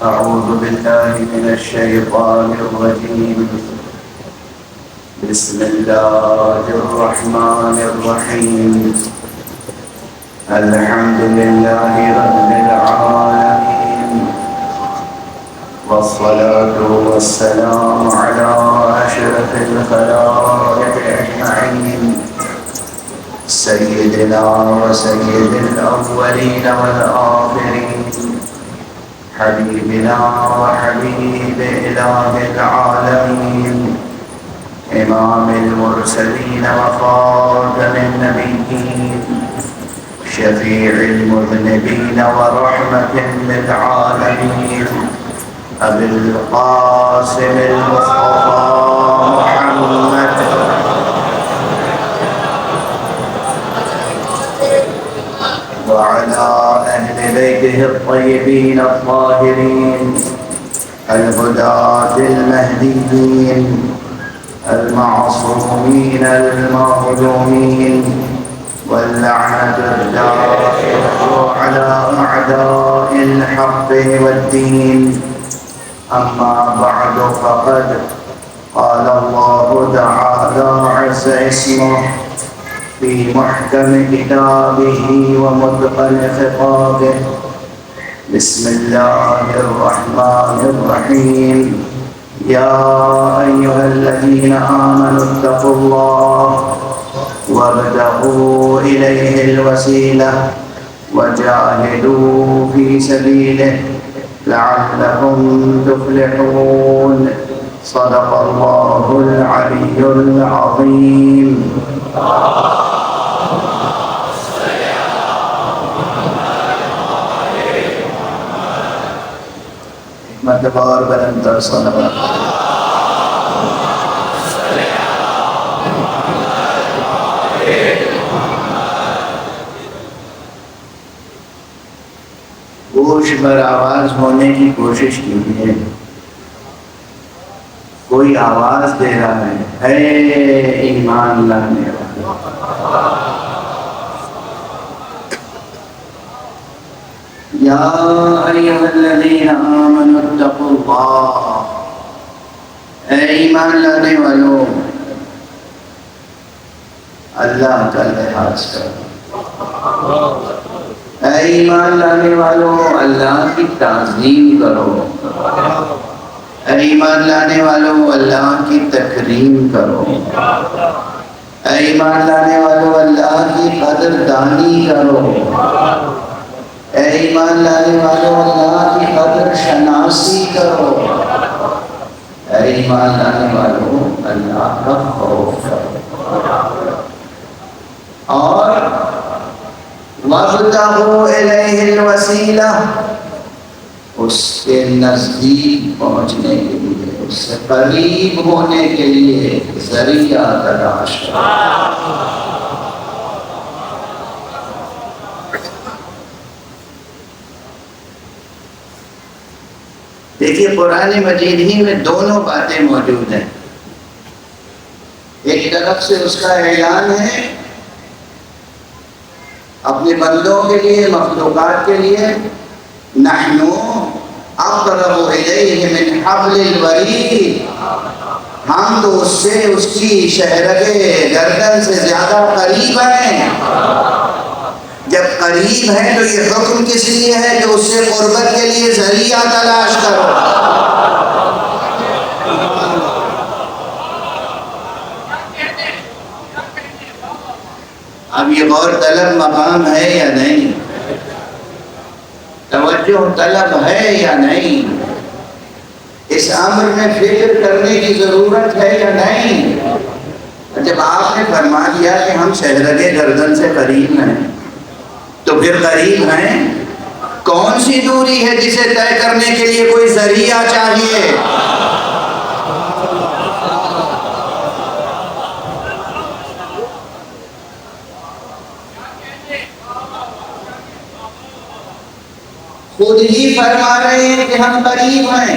أعوذ بالله من الشيطان الرجيم. بسم الله الرحمن الرحيم. الحمد لله رب العالمين، والصلاة والسلام على أشرف الخلائق أجمعين، سيدنا وسيد الأولين والآخرين، حبيبنا وحبيب إله العالمين، إمام المرسلين وخاتم النبيين، شفيع المذنبين ورحمة للعالمين، أبي القاسم المصطفى محمد وعلى أهل بيته الطيبين الطاهرين الهداة المهديين المعصومين المظلومين، واللعنة الدائمة على أعداء الحق والدين. أما بعد، فقد قال الله تعالى عز اسمه في محكم كتابه ومتقن خطابه. بسم الله الرحمن الرحيم. يا أيها الذين آمنوا اتقوا الله وابتغوا إليه الوسيلة وجاهدوا في سبيله لعلكم تفلحون. صدق الله العلي العظيم. مدبار بلندر صلوات. گوش پر آواز ہونے کی کوشش کیجیے. کوئی آواز دے رہا ہے، اے ایمان لانے والے. یا ایھا الذین آمنوا اتقوا اللہ، اے ایمان لانے والوں اللہ کا لحاظ کرو. اے ایمان لانے والوں اللہ کی تعظیم کرو. اے ایمان لانے والوں اللہ کی تکریم کرو. اے ایمان لانے والوں اللہ کی قدردانی کرو. اے ایمان لانے والوں اللہ کی قدر شناسی کرو. اے ایمان لانے والوں اللہ کا خوف کرو. اور وَابْتَغُوا إِلَيْهِ الْوَسِيلَةَ، اس کے نزدیک پہنچنے کے لیے، اس سے قریب ہونے کے لیے ذریعہ تلاش کرو. دیکھیے قرآن مجید ہی میں دونوں باتیں موجود ہیں. ایک طرف سے اس کا اعلان ہے اپنے بندوں کے لیے، مخلوقات کے لیے، نحن اقرب الیہ من حبل الورید، ہم تو اس سے، اس کی شہرگ گردن سے زیادہ قریب ہیں. جب قریب ہیں تو یہ حکم کس لیے ہے کہ اس سے قربت کے لیے ذریعہ تلاش کرو. اب یہ غور طلب مقام ہے یا نہیں؟ توجہ طلب ہے یا نہیں؟ اس امر میں فکر کرنے کی ضرورت ہے یا نہیں؟ جب آپ نے فرما دیا کہ ہم شہرگ گردن سے قریب ہیں تو پھر قریب ہیں. کون سی دوری ہے جسے طے کرنے کے لیے کوئی ذریعہ چاہیے؟ خود ہی فرما رہے ہیں کہ ہم قریب ہیں،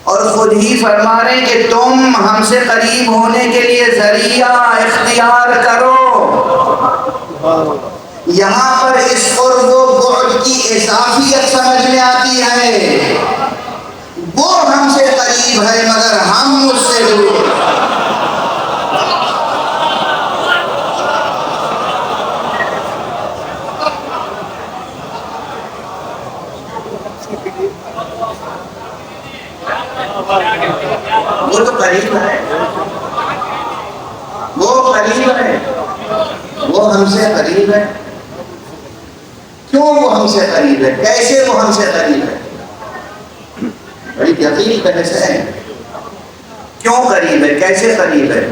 اور خود ہی فرما رہے ہیں کہ تم ہم سے قریب ہونے کے لیے ذریعہ اختیار کرو. یہاں پر اس قرب و بعد کی اضافیت سمجھ میں آتی ہے، وہ ہم سے قریب ہے مگر ہم اس سے دور۔ وہ تو قریب ہے، وہ قریب ہے، وہ ہم سے قریب ہے۔ کیوں وہ ہم سے قریب ہے؟ کیسے وہ ہم سے قریب ہے؟ بڑی یقین بحث ہے، کیوں قریب ہے، کیسے قریب ہے؟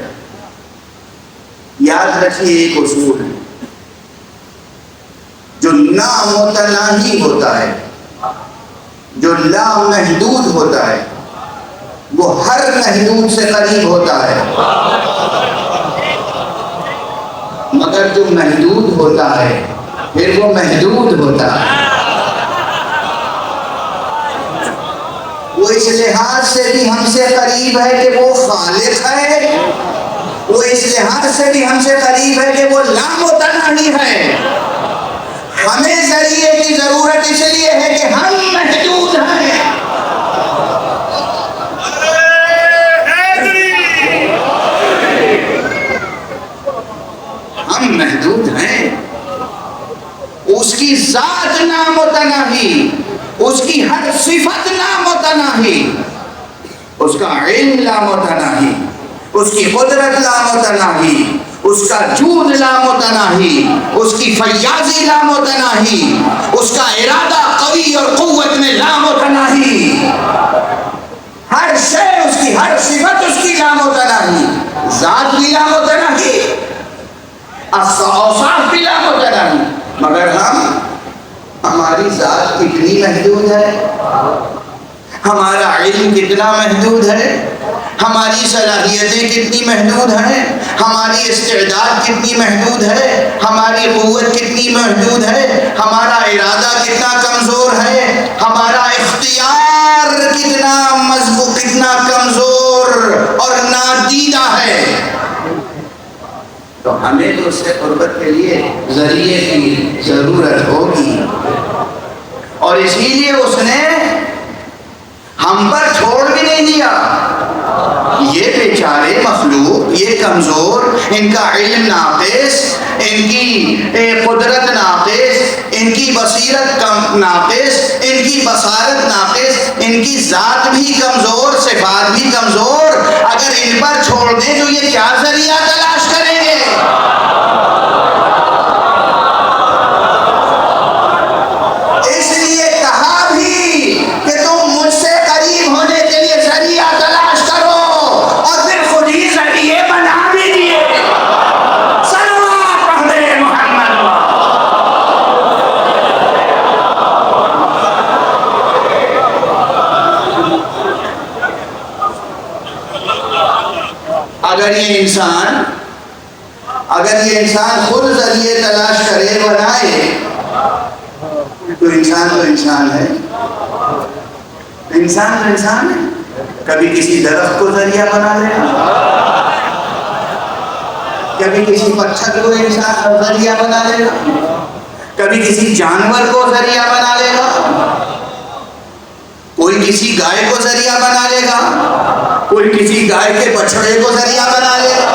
یاد رکھیے ایک اصول ہے، جو نامتناہی ہوتا ہے، جو لامحدود ہوتا ہے، وہ ہر محدود سے قریب ہوتا ہے، مگر جو محدود ہوتا ہے پھر وہ محدود ہوتا ہے۔ وہ اس لحاظ سے بھی ہم سے قریب ہے کہ وہ خالق ہے، وہ اس لحاظ سے بھی ہم سے قریب ہے کہ وہ لامتناہی ہے۔ ہمیں ذریعے کی ضرورت اس لیے ہے کہ ہم محدود ہیں۔ ہم محدود ہیں، اس کی ذات نامتناہی، اس کی ہر صفت لامتناہی، اس کا علم لامتناہی، اس کی قدرت لامتناہی، اس کا جود لامتناہی، اس کی فیاضی لامتناہی، اس کا ارادہ قوی اور قوت میں لامتناہی، ہر شے اس کی، ہر صفت اس کی لامتناہی، ذات بھی لامتناہی، اوصاف بھی لامتناہی، مگر ہماری ذات کتنی محدود ہے، ہمارا علم کتنا محدود ہے، ہماری صلاحیتیں کتنی محدود ہیں، ہماری استعداد کتنی محدود ہے، ہماری قوت کتنی محدود ہے، ہمارا ارادہ کتنا کمزور ہے، ہمارا اختیار کتنا مضبوط، کتنا کمزور اور نادیدہ ہے۔ تو ہمیں تو اس سے قربت کے لیے ذریعے کی ضرورت ہوگی، اور اسی لیے اس نے ہم پر چھوڑ بھی نہیں دیا۔ یہ بیچارے مخلوق، یہ کمزور، ان کا علم ناقص، ان کی قدرت ناقص، ان کی بصیرت ناقص، ان کی بصارت ناقص، ان کی ذات بھی کمزور، صفات بھی کمزور، اگر ان پر چھوڑ دیں تو یہ کیا ذریعہ تلاش کریں گے؟ اس لیے کہا بھی کہ تم مجھ سے قریب ہونے کے لیے ذریعہ تلاش کرو، اور پھر خود ہی ذریعے بنا بھی دیے۔ صلوات پڑھے محمد۔ اگر یہ انسان خود ذریعے تلاش کرے، بنائے، تو انسان ہے، انسان ہے، کبھی کسی درخت کو ذریعہ بنا لے گا، کبھی کسی پتھر کو انسان ذریعہ بنا لے گا، کبھی کسی جانور کو ذریعہ بنا لے گا، کوئی کسی گائے کو ذریعہ بنا لے گا، کوئی کسی گائے کے بچڑے کو ذریعہ بنا لے گا،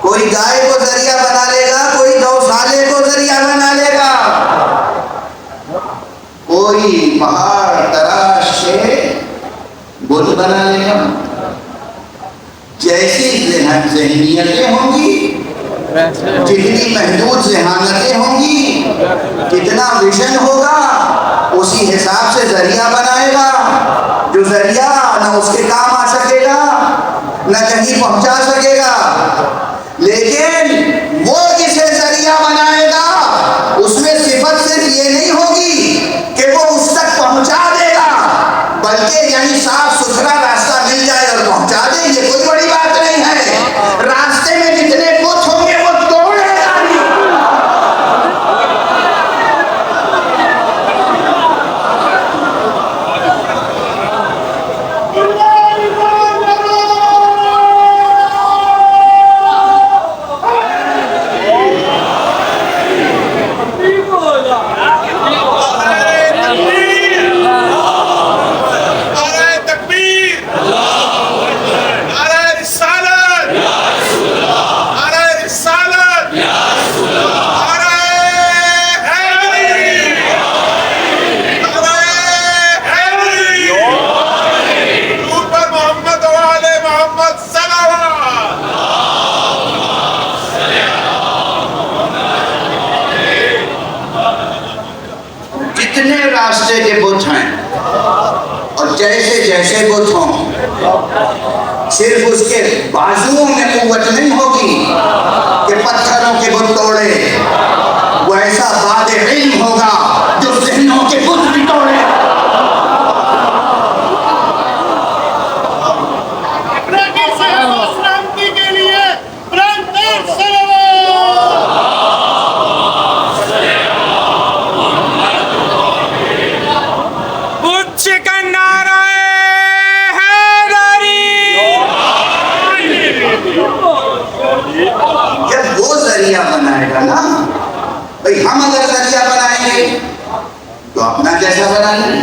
کوئی گائے کو ذریعہ بنا لے گا، کوئی گوشالے کو ذریعہ بنا لے گا، کوئی پہاڑ تراش کے بت بنا لے گا۔ جیسی ذہنیتیں ہوں گی، جتنی محدود ذہانتیں ہوں گی، کتنا ویژن ہوگا، اسی حساب سے ذریعہ بنائے گا، جو ذریعہ نہ اس کے کام آ سکے گا، نہ کہیں پہنچا سکے گا۔ لیکن وہ جسے ذریعہ بنائے گا، اس میں صفت صرف یہ نہیں ہوگی کہ وہ اس تک پہنچا دے گا، بلکہ یعنی صاف ستھرا راستہ مل جائے اور پہنچا دے، یہ کوئی بڑی بات نہیں ہے۔ راستے میں جتنے بت ہوں گے وہ توڑے گا بھی۔ جیسے جیسے بت ہوں، صرف اس کے بازوؤں میں قوت نہیں ہوگی کہ پتھروں کے بت توڑے، وہ ایسا باد علم ہوگا جو ذہنوں کے بت بھی توڑے۔ جب وہ ذریعہ بنائے گا نا بھئی، ہم اگر ذریعہ بنائیں گے تو اپنا جیسا بنائیں گے،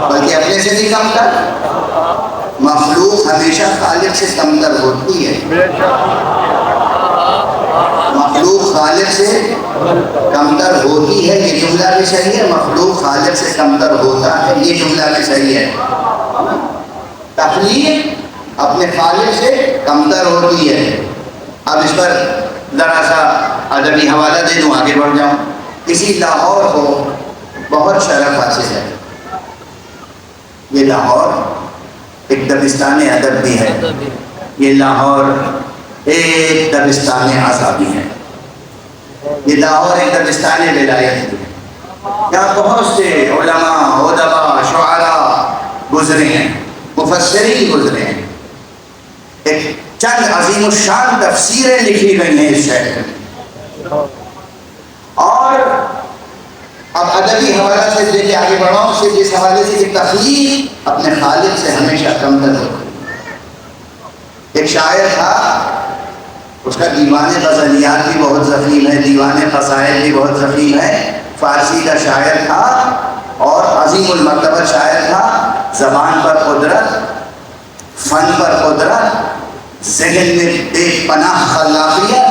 بلکہ اپنے سے بھی کم تر۔ مخلوق ہمیشہ خالق سے کمتر ہوتی ہے، مخلوق خالق سے کمتر ہوتی ہے، یہ جملہ بھی صحیح ہے۔ مخلوق خالق سے کمتر ہوتا ہے، یہ جملہ بھی صحیح ہے۔ تخلیق اپنے خالق سے کمتر ہوتی ہے۔ اب اس پر ذرا سا ادبی حوالہ دے دوں، آگے بڑھ جاؤں۔ اسی لاہور کو بہت شرف حاصل ہے۔ یہ لاہور ایک دبستان ادب بھی ہے، یہ لاہور ایک دبستان آزادی ہے، یہ لاہور ایک دبستان ولایت بھی ہے۔ یہاں بہت سے علماء، ادباء، شعراء گزرے ہیں، مفسرین گزرے ہیں، ایک چند عظیم الشان تفسیریں لکھی گئی ہیں اس شہر میں۔ اور اب ادبی حوالہ سے لے کے آگے بڑھاؤں، صرف اس حوالے سے کہ تخلیق اپنے خالق سے ہمیشہ کمتر ہوتی ہے۔ ایک شاعر تھا، اس کا دیوان غزلیات بھی بہت ضخیم ہے، دیوان قصائد بھی بہت ضخیم ہے، فارسی کا شاعر تھا اور عظیم المرتبہ شاعر تھا۔ زبان پر قدرت، فن پر قدرت، ذہن میں بے پناہ خلاقیت،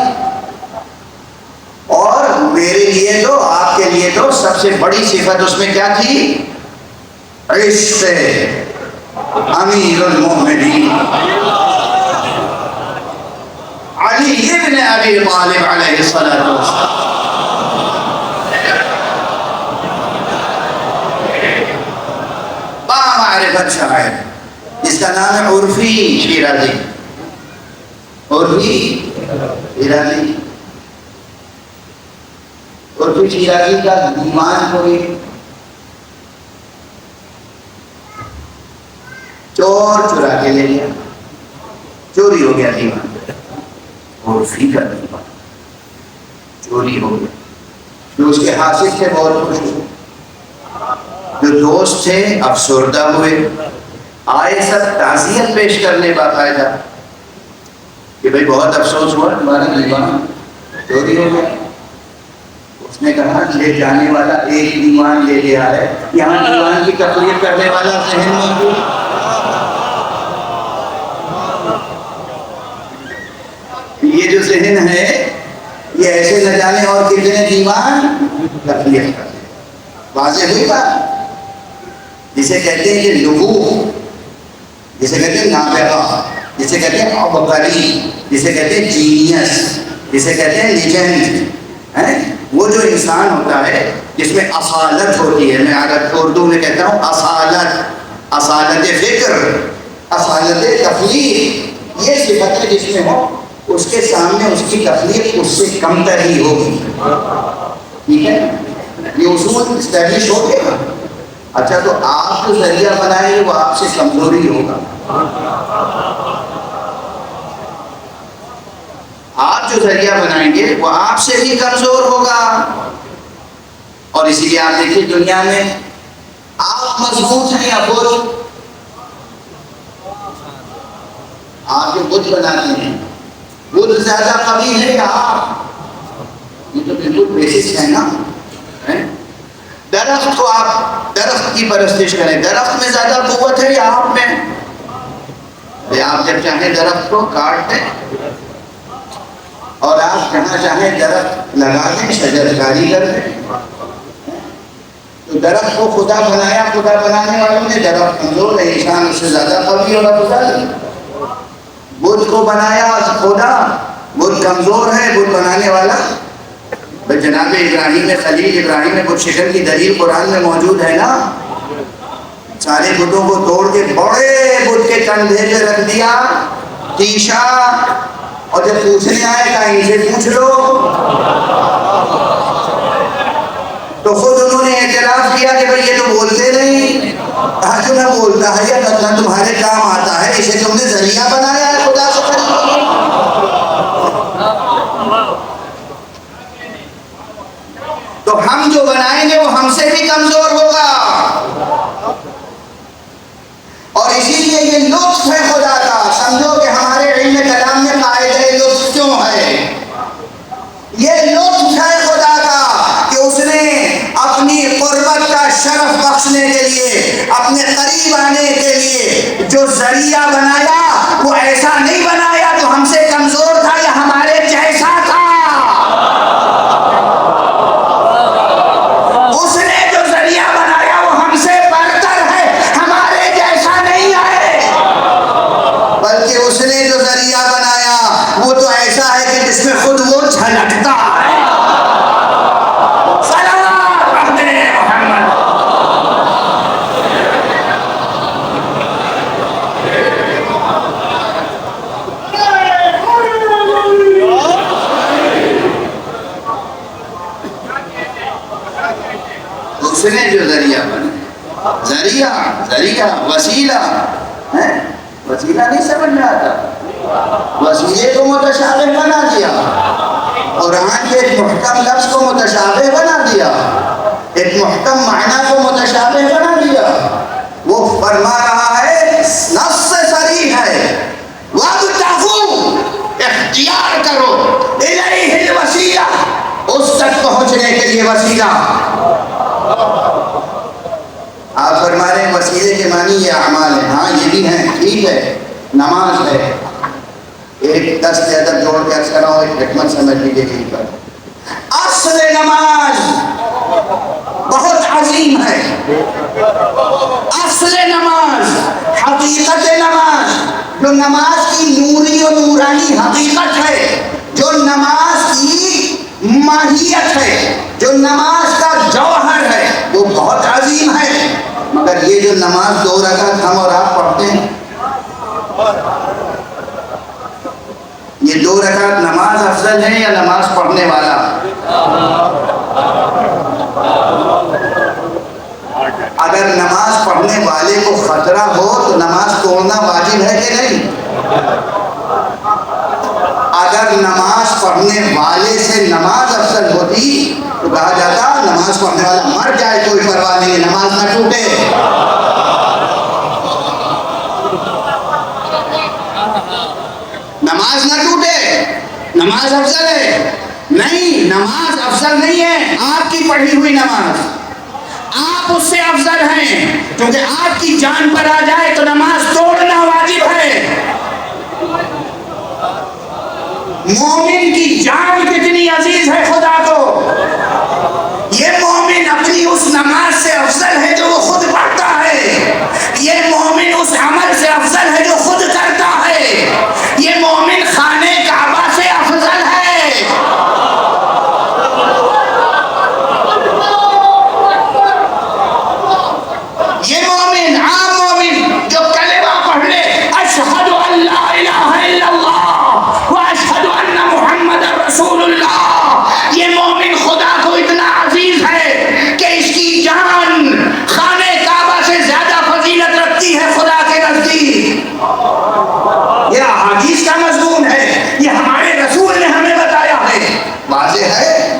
اور میرے لیے تو، آپ کے لیے تو سب سے بڑی صفت اس میں کیا تھی؟ عشق امیر المومنین علی ابن ابی طالب علیہ الصلوۃ والسلام۔ معرفت شاعر جس کا نام ہے عرفی شیرازی، عرفی شیرازی۔ عرفی شیرازی کا دیوان کوئی چور چرا کے لے لیا، چوری ہو گیا دیوان، عرفی کا دیوان چوری ہو گیا۔ جو اس کے حاصل تھے بہت خوش ہوئے، جو دوست تھے افسردہ ہوئے، آئے سب تعزیت پیش کرنے باقاعدہ کہ بھئی بہت افسوس ہوا، تمہارا دیوان چوری ہو گیا۔ اس نے کہا لے جانے والا ایک دیوان لے لیا ہے، یہاں دیوان کی تخلیق کرنے والا ذہن موجود۔ یہ جو ذہن ہے یہ ایسے نہ جانے اور کتنے دیوان تخلیق کرتے۔ واضح ہوئی بات؟ جسے کہتے ہیں کہ لغو، جسے کہتے ہیں نابغہ، جسے کہتے ہیں عبقری، جسے کہتے ہیں جینیس، جسے کہتے ہیں لیجنڈ، وہ جو انسان ہوتا ہے جس میں اصالت ہوتی ہے، میں عادت اردو میں کہتا ہوں اصالت، اصالت فکر، اصالت تخلیق، یہ صفت ہے جس میں ہو، اس کے سامنے اس کی تخلیق اس سے کم تر ہی ہوگی۔ ٹھیک ہے، یہ اصول اسٹیبلش ہو گیا۔ اچھا، تو آپ جو ذریعہ بنائیں گے وہ آپ سے کمزوری ہوگا، آپ جو ذریعہ بنائیں گے وہ آپ سے بھی کمزور ہوگا۔ اور اسی لیے آپ دیکھیے دنیا میں آپ مضبوط ہیں یا بت؟ آپ جو بت بناتے ہیں بت زیادہ قوی ہے یا آپ؟ یہ تو بالکل بیسس ہے نا۔ درخت کو آپ درخت کی پرستش کریں، درخت میں زیادہ قوت ہے یا آپ میں؟ آپ جب چاہیں درخت کو کاٹ دیں اور آپ جہاں چاہیں درخت لگا دیں، شجرکاری کر دیں۔ تو درخت کو خدا بنایا، خدا بنانے والوں نے، درخت کمزور ہے، انسان اس سے زیادہ قوی ہوگا خدا نہیں۔ بدھ کو بنایا خدا، بدھ کمزور ہے، بدھ بنانے والا جناب ابراہیم خلیل ابراہیم بدھ شکل کی دلیل قرآن میں موجود ہے نا۔ سارے بتوں کو توڑ کے بڑے بت کے کندھے پہ رکھ دیا تیشا، اور جب پوچھنے آئے کہیں سے پوچھ لو، تو خود انہوں نے اعتراف کیا کہ بھئی یہ تو بولتے نہیں، کہا جو نہ بولتا ہے یا نہ تمہارے کام آتا ہے، اسے تم نے ذریعہ بنایا ہے خدا سے قریب۔ تو ہم جو بنائیں گے وہ ہم سے بھی کمزور ہوگا، اور اسی لیے یہ لطف ہے خدا کا۔ سمجھو کہ ہمارے علم کلام میں قاعدہ لطف کیوں ہے؟ یہ لطف ہے خدا کا کہ اس نے اپنی قربت کا شرف بخشنے کے لیے، اپنے قریب آنے کے لیے جو ذریعہ بنایا وہ ایسا نہیں بنایا جو ہم سے کمزور تھا یا ہمارے جیسا تھا۔ اس نے جو ذریعہ بنایا وہ ہم سے برتر ہے، ہمارے جیسا نہیں ہے، بلکہ اس نے جو ذریعہ بنایا وہ تو ایسا ہے کہ جس میں خود وہ جھلکتا ہے۔ صلوات پڑھتے ہیں محمد۔ اس نے جو ذریعہ بنا، ذریعہ وسیلہ ہے، وسیلہ نہیں سمجھ میں آتا، وسیلے کو متشابہ بنا دیا، قرآن کے ایک محکم لفظ کو متشابہ بنا دیا، ایک محکم معنی کو متشابہ بنا دیا۔ وہ فرما رہا ہے، نص صریح ہے، وَابْتَغُوا، اختیار کرو، اِلَيْهِ الْوَسِيلَةِ، اس تک پہنچنے کے لیے وسیلہ۔ آپ فرما رہے ہیں وسیلے کے معنی یہ اعمال ہیں، ہاں یہ بھی ہیں، ٹھیک ہے، نماز ہے، ایک 10 سے ادب جوڑ کے اکثر ہوں، ایک حکمت سمجھ لیجیے ٹھیک ہے۔ اصل نماز بہت عظیم ہے، اصل نماز، حقیقت نماز، جو نماز کی نوری و نورانی حقیقت ہے، جو نماز کی ماہیت ہے، جو نماز کا جوہر ہے، وہ بہت عظیم ہے۔ مگر یہ جو نماز 2 رکعت ہم اور آپ پڑھتے ہیں، یہ 2 رکعت نماز افضل ہے یا نماز پڑھنے والا؟ اگر نماز پڑھنے والے کو خطرہ ہو تو نماز توڑنا واجب ہے کہ نہیں؟ اگر نماز پڑھنے والے سے نماز افضل ہوتی تو کہا جاتا نماز پڑھنے والا مر جائے کوئی پرواہ نہیں، نماز نہ ٹوٹے۔ نماز نہ ٹوٹے، نماز افضل ہے۔ نہیں، نماز افضل نہیں ہے آپ کی پڑھی ہوئی نماز، آپ اس سے افضل ہیں، کیونکہ آپ کی جان پر آ جائے تو نماز توڑنا واجب ہے۔ مومن کی جان کتنی عزیز ہے خدا کو، یہ مومن اپنی اس نماز سے افضل ہے جو وہ خود پڑھتا ہے، یہ مومن اس عمل سے افضل ہے جو خود کرتا ہے، یہ مومن خانے کعبہ سے افضل ہے۔ یہ مومن، عام مومن جو کلمہ پڑھ لے، اشہد ان لا الہ الا اللہ واشہد ان محمد رسول اللہ، یہ مومن خدا کو اتنا عزیز ہے کہ اس کی جان خانے کعبہ سے زیادہ فضیلت رکھتی ہے خدا کے نزدیک۔ یہ احادیث کا مضمون ہے، یہ ہمارے رسول نے ہمیں بتایا ہے، واضح ہے۔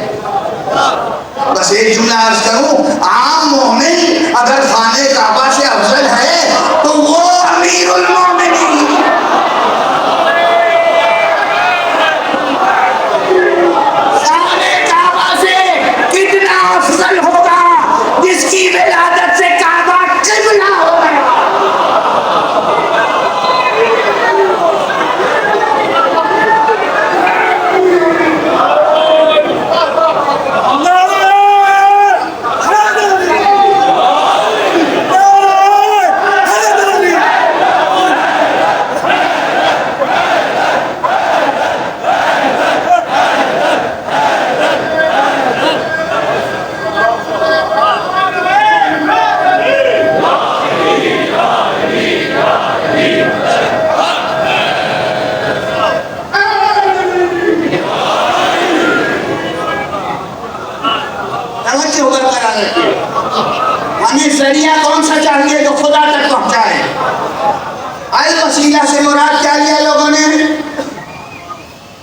بس ایک جملہ عرض کروں، عام مومن اگر خانے کعبہ سے افضل ہے تو وہ امیر المومنین، خانے کعبہ سے کتنا افضل ہوگا جس کی ولادت سے کعبہ قبلہ ہو گیا۔ ذریعہ کون سا چاہیے جو خدا تک پہنچائے؟ الوسیلہ سے مراد کیا لیا لوگوں نے؟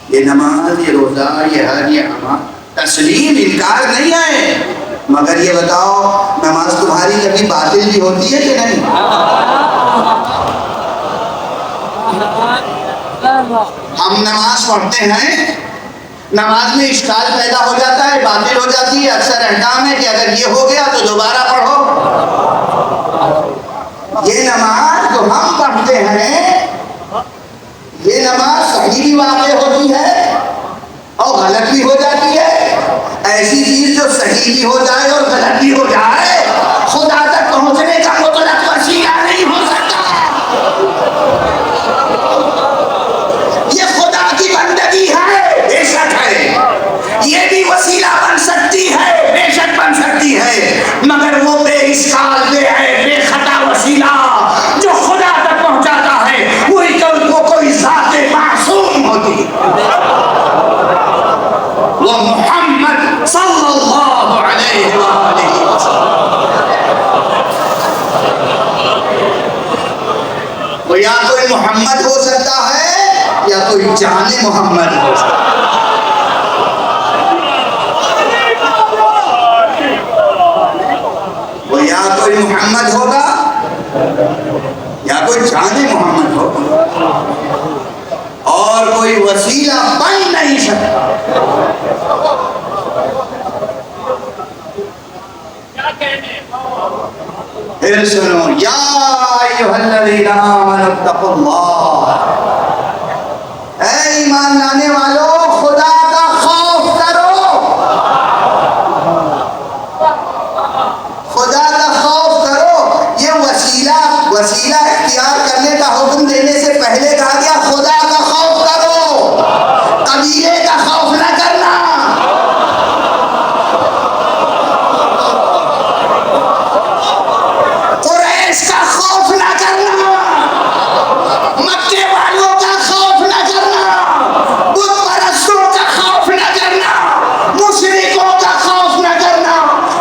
یہ نماز، یہ روزہ، یہ حج، یہ عمل، تسلیم، انکار نہیں ہے، مگر یہ بتاؤ نماز تمہاری کبھی باطل بھی ہوتی ہے کہ نہیں؟ ہم نماز پڑھتے ہیں، نماز میں اشکال پیدا ہو جاتا ہے، باطل ہو جاتی ہے، اکثر احکام ہے کہ اگر یہ ہو گیا تو دوبارہ پڑھو۔ یہ نماز جو ہم پڑھتے ہیں، یہ نماز صحیح بھی واقع ہوتی ہے اور غلط بھی ہو جاتی ہے۔ ایسی چیز جو صحیح بھی ہو جائے اور غلط بھی ہو جائے، خدا تک پہنچنے کا مطلق وسیلہ نہیں ہو سکتا۔ یہ خدا کی بندگی ہے، بے شک ہے، یہ بھی وسیلہ بن سکتی ہے، بے شک بن سکتی ہے، مگر وہ بے اشکال، بے عیب، بے خطا وسیلہ جو خدا تک پہنچاتا ہے، وہی وہ کوئی ذات معصوم ہوتی ہے، وہ محمد صلی اللہ علیہ وآلہ وسلم۔ وہ یا کوئی محمد ہو سکتا ہے یا کوئی جان محمد ہو سکتا ہے۔ وہ یا کوئی محمد ہوگا یا کوئی جان محمد ہوگا، اور کوئی وسیلہ بن نہیں سکتا۔ پھر سنو، یا ایھا الذین آمنوا اتقوا اللہ، اے ایمان لانے والو خدا کا خوف کرو، خدا کا خوف کرو۔ یہ وسیلہ اختیار کرنے کا حکم دینے سے پہلے کہا گیا خدا کا خوف کرو، قبیلے کا خوف نہ کرنا، قریش کا خوف نہ کرنا، مکے والوں کا خوف نہ کرنا، بت پرستوں کا خوف نہ کرنا، مشرکوں کا خوف نہ کرنا،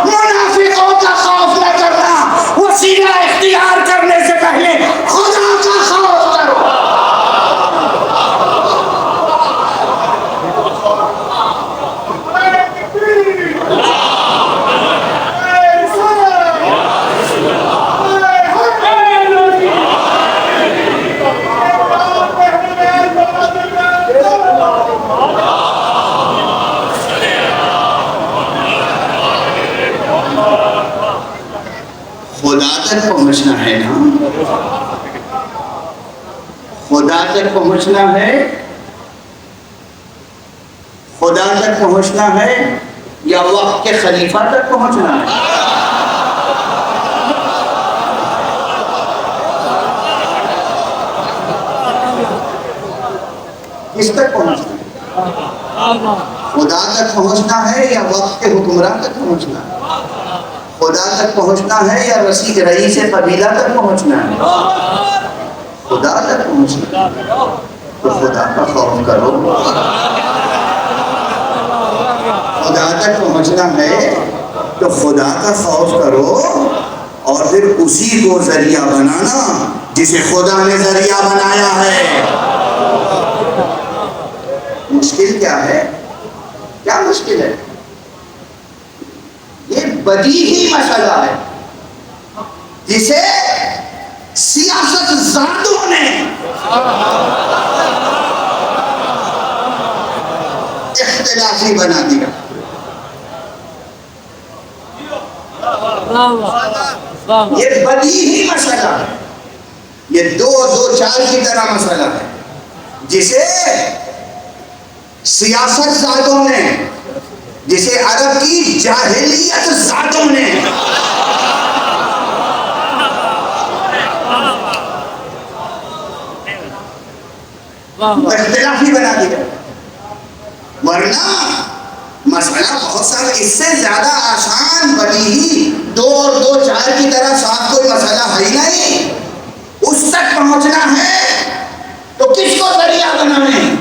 منافقوں کا خوف نہ کرنا۔ وسیلہ اختیار کرنے سے پہلے خدا کا خوف کرو۔ خدا تک پہنچنا ہے نا، خدا تک پہنچنا ہے، خدا تک پہنچنا ہے یا وقت کے خلیفہ تک پہنچنا ہے؟ کس تک پہنچنا ہے؟ خدا تک پہنچنا ہے یا وقت کے حکمران تک پہنچنا ہے؟ خدا تک پہنچنا ہے یا رئیس قبیلہ تک پہنچنا ہے؟ خدا تک پہنچنا ہے تو خدا کا خوف کرو۔ خدا تک پہنچنا ہے تو خدا کا خوف کرو، اور پھر اسی کو ذریعہ بنانا جسے خدا نے ذریعہ بنایا ہے۔ مشکل کیا ہے؟ کیا مشکل ہے؟ یہ بدیہی مسئلہ ہے جسے سیاست زادوں نے اختلافی بنا دیا۔ یہ بدیہی مسئلہ ہے، یہ دو چار کی طرح مسئلہ ہے جسے سیاست زادوں نے، جسے عرب کی جاہلیت زادوں نے اختلافی بنا دیا۔ ورنہ مسئلہ بہت سارا اس سے زیادہ آسان، بدیہی، دو اور دو چار کی طرح صاف کوئی مسئلہ ہے ہی نہیں۔ اس تک پہنچنا ہے تو کس کو ذریعہ بنائیں؟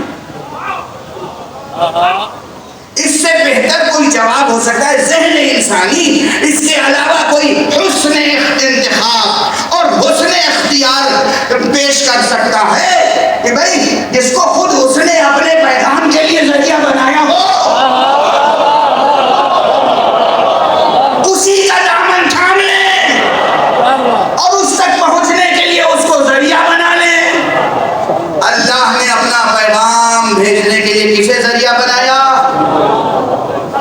اس سے بہتر کوئی جواب ہو سکتا ہے ذہن انسانی اس کے علاوہ کوئی حسن انتخاب اور حسن اختیار پیش کر سکتا ہے کہ بھائی جس کو خود اس نے اپنے پیغام کے لیے ذریعہ بنایا ہو اسی کا دامن تھام لیں اور اس تک پہنچنے کے لیے اس کو ذریعہ بنا لیں۔ اللہ نے اپنا پیغام بھیجنے کے لیے کسے ذریعہ بنایا؟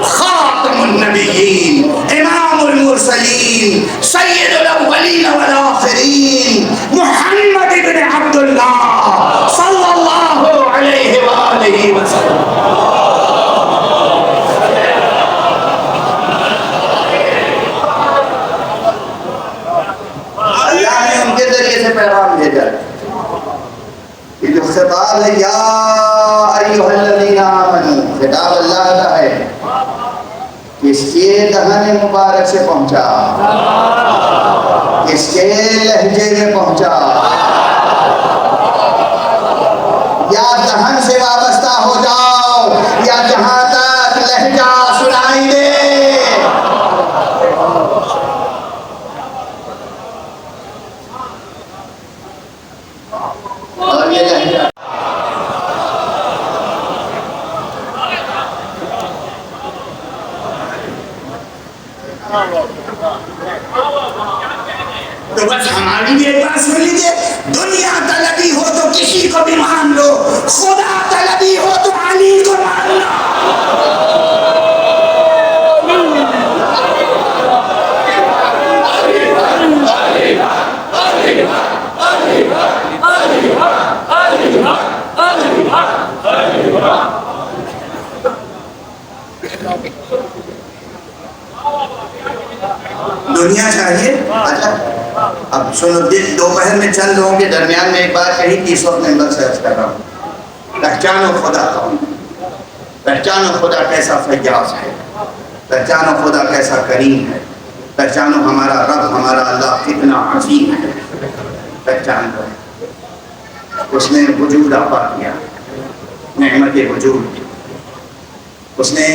خاتم النبیین، امام المرسلین، سید الاولین والآخرین، محمد بن عبداللہ صلی اللہ علیہ وآلہ وسلم۔ اللہ نے ان کے ذریعے سے پیغام بھیجا۔ یہ جو خطاب ہے یا ایھا الذین آمنوا، خطاب اللہ کا ہے، کس کے دہن مبارک سے پہنچا؟ کس کے لہجے میں پہنچا؟ یا دہن سے وابستہ ہو جاؤ یا جہاں تک لہجہ سنائی دے۔ اور یہ لہجہ تو بس ہماری بھی ایک بات سن لیجیے، دنیا طلبی ہو تو کسی کو بھی مان لو، خدا طلبی ہو تو علی کو مان لو۔ دنیا چاہیے۔ اچھا اب سنو، دوپہر میں چند لوگوں کے درمیان میں ایک بات کہی کہ اس وقت ممبر سے عرض کر رہا ہوں، پہچانو خدا کون، پہچانو خدا کیسا فیاض ہے، پہچانو خدا کیسا کریم ہے، پہچانو ہمارا رب ہمارا اللہ کتنا عظیم ہے، پہچان لو۔ اس نے وجود عطا کیا، نعمت وجود، اس نے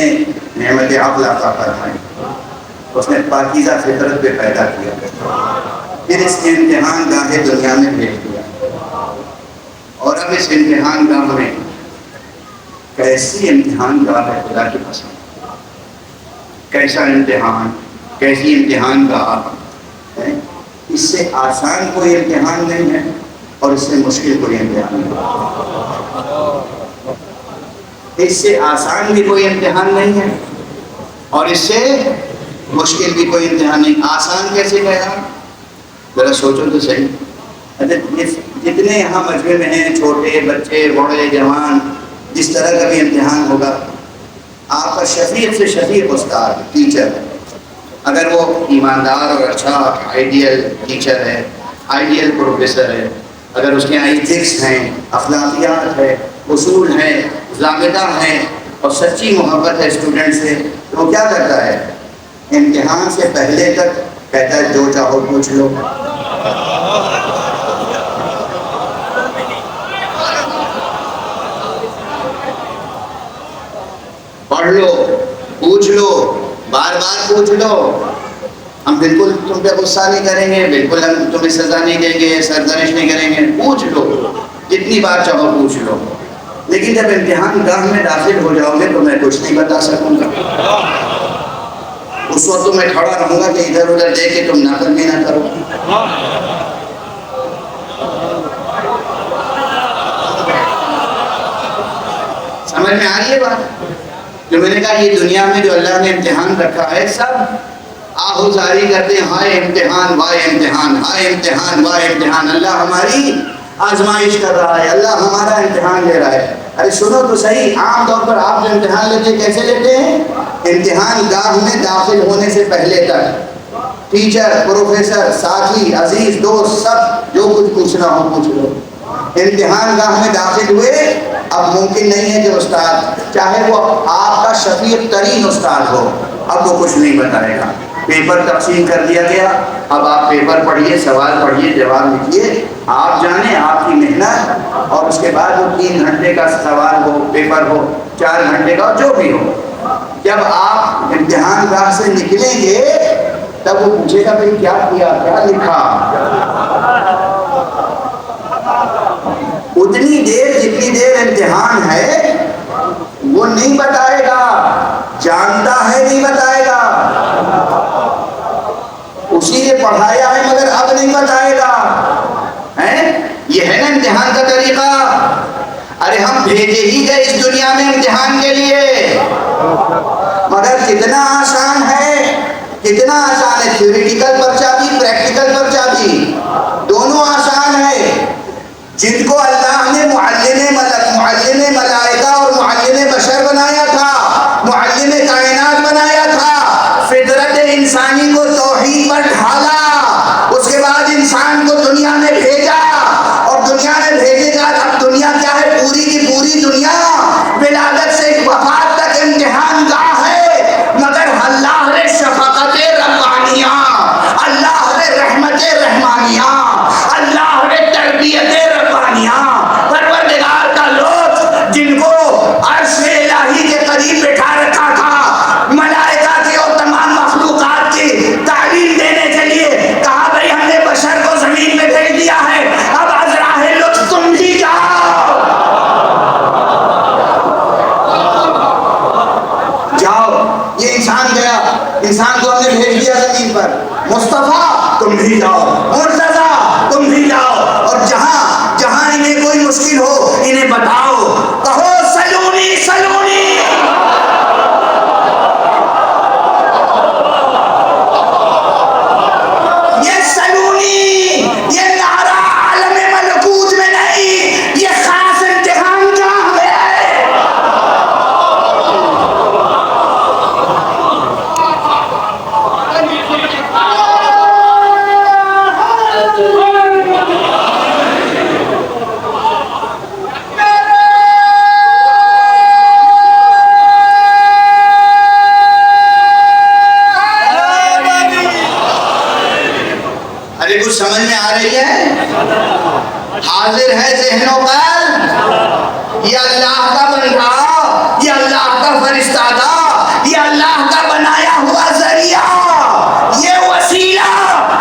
نعمت عقل عطا فرمائی، اس نے پاکیزہ فطرت پہ پیدا کیا، پھر اس امتحان گاہ دنیا میں بھیج دیا، اور اب اس امتحان گاہ میں کیسی امتحان گاہ ہے خدا کی پسند، کیسا امتحان، کیسی امتحان گاہ ہے۔ اس سے آسان کوئی امتحان نہیں ہے اور اس سے مشکل کوئی امتحان نہیں ہے، اس سے آسان بھی کوئی امتحان نہیں ہے اور اس سے مشکل بھی کوئی امتحان نہیں۔ آسان کیسے کہا؟ ذرا سوچو تو صحیح۔ جتنے یہاں مجمع میں ہیں، چھوٹے بچے بڑے جوان، جس طرح کا بھی امتحان ہوگا، آپ کا شفیق سے شفیق استاد ٹیچر ہے، اگر وہ ایماندار اور اچھا آئیڈیل ٹیچر ہے، آئیڈیل پروفیسر ہے، اگر اس کے یہاں ایتھکس ہیں، اخلاقیات ہے، اصول ہیں، ضابطہ ہیں اور سچی محبت ہے اسٹوڈنٹ سے، تو وہ کیا کرتا ہے؟ امتحان سے پہلے تک کہتا ہے جو چاہو پوچھ لو، پڑھ لو، پوچھ لو، بار بار پوچھ لو، ہم بالکل تم پہ غصہ نہیں کریں گے، بالکل ہم تمہیں سزا نہیں دیں گے، سرزنش نہیں کریں گے، پوچھ لو، جتنی بار چاہو پوچھ لو۔ لیکن جب امتحان گاہ میں داخل ہو جاؤ گے تو میں کچھ نہیں بتا سکوں گا، اس وقت تو میں کھڑا رہوں گا کہ ادھر ادھر دیکھ کے تم نقل بھی نہ کرو۔ سمجھ میں آ رہی ہے بات؟ جو میں نے کہا یہ دنیا میں جو اللہ نے امتحان رکھا ہے، سب آہوزاری کرتے ہیں، ہائے امتحان وائے امتحان، ہائے امتحان وائے امتحان، اللہ ہماری آزمائش کر رہا ہے، اللہ ہمارا امتحان لے رہا ہے۔ ارے سنو تو صحیح، عام طور پر آپ جو امتحان لیتے کیسے لیتے ہیں؟ امتحان گاہ میں داخل ہونے سے پہلے تک ٹیچر، پروفیسر، ساتھی، عزیز، دوست، سب جو کچھ پوچھنا ہو پوچھ لو۔ امتحان گاہ میں داخل ہوئے، اب ممکن نہیں ہے کہ استاد چاہے وہ آپ کا شفیق ترین استاد ہو، اب وہ کچھ نہیں بتائے گا، پیپر تقسیم کر دیا گیا، اب آپ پیپر پڑھیے، سوال پڑھیے، جواب لکھیے، آپ جانیں آپ کی محنت، اور اس کے بعد وہ 3 گھنٹے کا سوال ہو، پیپر ہو، 4 گھنٹے کا جو بھی ہو، جب آپ امتحان گاہ سے نکلیں گے تب وہ پوچھے گا بھائی کیا کیا، کیا لکھا؟ اتنی دیر جتنی دیر امتحان ہے وہ نہیں بتائے گا، جانتا ہے نہیں بتائے گا، اسی نے پڑھایا ہے مگر اب نہیں بتائے گا، یہ ہے نا امتحان کا طریقہ۔ ارے ہم بھیجے ہی گئے اس دنیا میں امتحان کے لیے، مگر کتنا آسان ہے، کتنا آسان ہے، تھیوریٹیکل پرچہ بھی، پریکٹیکل پرچہ بھی، دونوں آسان ہے۔ جن کو اللہ نے معلم ملائکہ اور معلم بشر بنایا تھا، معلم کائنات بنایا تھا، فطرت انسانی کو توحید پر ڈھالا، اس کے بعد انسان کو دنیا میں بھیجا، اور دنیا میں بھیجے گا، اب دنیا کیا ہے، پوری کی پوری دنیا ولادت سے وفات تک امتحان گاہ ہے، مگر اللہ نے شفقت ربانیہ، اللہ نے رحمت رحمانیہ، اللہ نے تربیت ربانیہ، پروردگار کا لطف، جن کو عرش الہی کے قریب بٹھا رکھا تھا، ملائکہ کی اور تمام مخلوقات کی تعلیم دینے کے لیے، کہا بھائی ہم نے بشر کو زمین میں بھیج دیا ہے، اب عذراہ لطف تم بھی جاؤ، یہ انسان گیا، انسان کو ہم نے بھیج دیا زمین پر، مصطفیٰ تم بھی جاؤ، مرتضیٰ تم بھی جاؤ، اور جہاں جہاں انہیں کوئی مشکل ہو انہیں بتاؤ، کہو سلونی سلونی، یہ سلونی یہ نعرہ عالم ملکوت میں نہیں، یہ خاص امتحان گاہ میں ہے۔ ارے کچھ سمجھ میں آ رہی ہے؟ حاضر ہے ذہن و قلب، یہ اللہ کا بندہ، یہ اللہ کا فرشتہ، یہ اللہ کا بنایا ہوا ذریعہ، یہ وسیلہ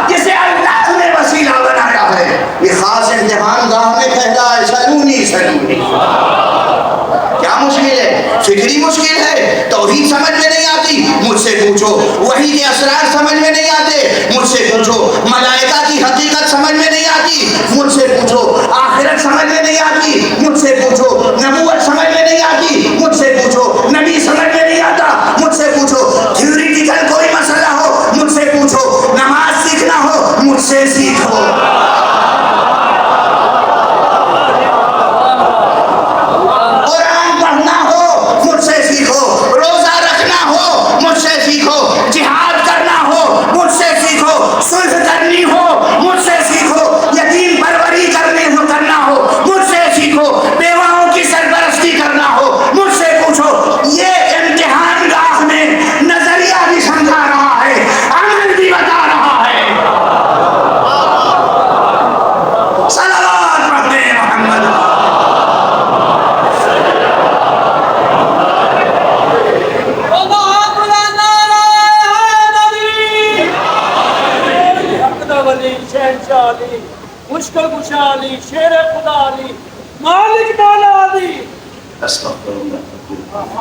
جسے اللہ نے وسیلہ بنایا ہے، یہ خاص امتحان گاہ میں کہہ رہا ہے سلونی سلونی۔ کیا مشکل ہے؟ فکری مشکل ہے، توحید سمجھ میں نہیں آتی، مجھ سے پوچھو، وحی کے اسرار سمجھ میں نہیں آتے، مجھ سے پوچھو، ملائکہ کی حقیقت سمجھ میں نہیں آتی، مجھ سے پوچھو، آخرت سمجھ میں نہیں آتی، مجھ سے پوچھو، نبوت سمجھ میں نہیں آتی، مجھ سے پوچھو، نبی سمجھ میں نہیں آتا، مجھ سے پوچھو، تھیوریٹیکل کوئی مسئلہ ہو مجھ سے پوچھو، نماز سیکھنا ہو مجھ سے سیکھو، قرآن پڑھنا ہو مجھ سے سیکھو، روزہ رکھنا ہو مجھ سے سیکھو، جہاد کرنا ہو مجھ سے سیکھو، صلح کرنی ہو مجھ سے سیکھو، یتیم پروری کرنا ہو مجھ سے سیکھو، بیواؤں کی سرپرستی کرنا ہو مجھ سے پوچھو۔ یہ امتحان گاہ میں نظریہ بھی سمجھا رہا ہے، عمل بھی بتا رہا ہے۔ صلوات پڑھتے ہیں محمد۔ مشکل کشا علی، شیر خدا علی، مالک مولا علی، استغفر اللہ،